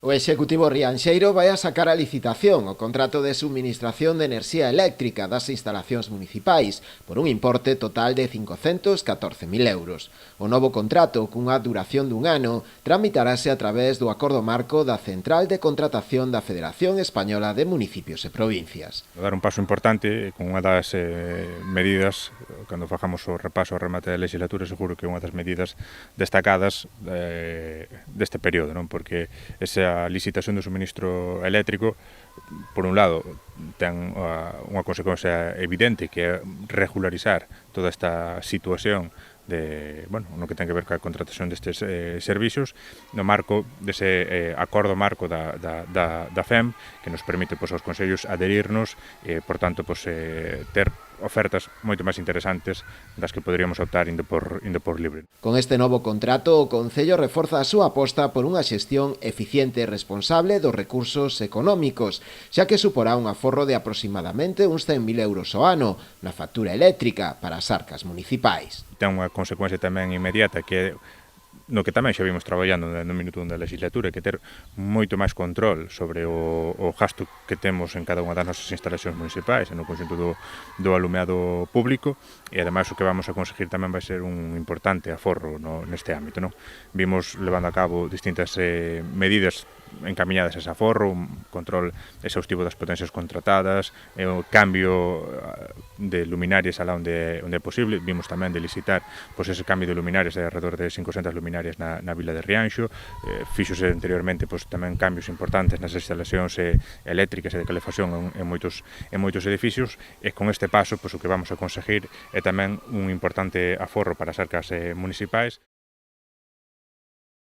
O Executivo rianxeiro vai a sacar a licitación o contrato de suministración de enerxía eléctrica das instalacións municipais por un importe total de 514.000 euros. O novo contrato, cunha duración dun ano, tramitarase a través do acordo marco da Central de Contratación da Federación Española de Municipios e Provincias. Dar un paso importante con unha das medidas, cando facamos o repaso ao remate da legislatura, seguro que é unha das medidas destacadas deste período, non? Porque esa licitación do suministro eléctrico, por un lado, ten unha consecuencia evidente, que é regularizar toda esta situación de, bueno, no que ten que ver coa contratación destes servicios no marco dese acordo marco da FEM, que nos permite aos consellos adherirnos e, por tanto, ter ofertas moito máis interesantes das que poderíamos optar indo por libre. Con este novo contrato, o Concello reforza a súa aposta por unha xestión eficiente e responsable dos recursos económicos, xa que suporá un aforro de aproximadamente uns 100.000 euros ao ano na factura eléctrica para as arcas municipais. Ten unha consecuencia tamén inmediata, que é no que tamén xa vimos traballando no minuto da legislatura, que ter moito máis control sobre o gasto que temos en cada unha das nosas instalacións municipais e no conxunto do alumeado público, e ademais o que vamos a conseguir tamén vai ser un importante aforro neste ámbito, non? Vimos levando a cabo distintas medidas encaminhadas a ese aforro, un control exhaustivo das potencias contratadas, o cambio de luminarias alá onde é posible. Vimos tamén de licitar ese cambio de luminarias de alrededor de 500 luminarias na vila de Rianxo. Fíxose anteriormente tamén cambios importantes nas instalacións eléctricas e de calefacción en moitos edificios, e con este paso o que vamos a conseguir é tamén un importante aforro para as arcas municipais.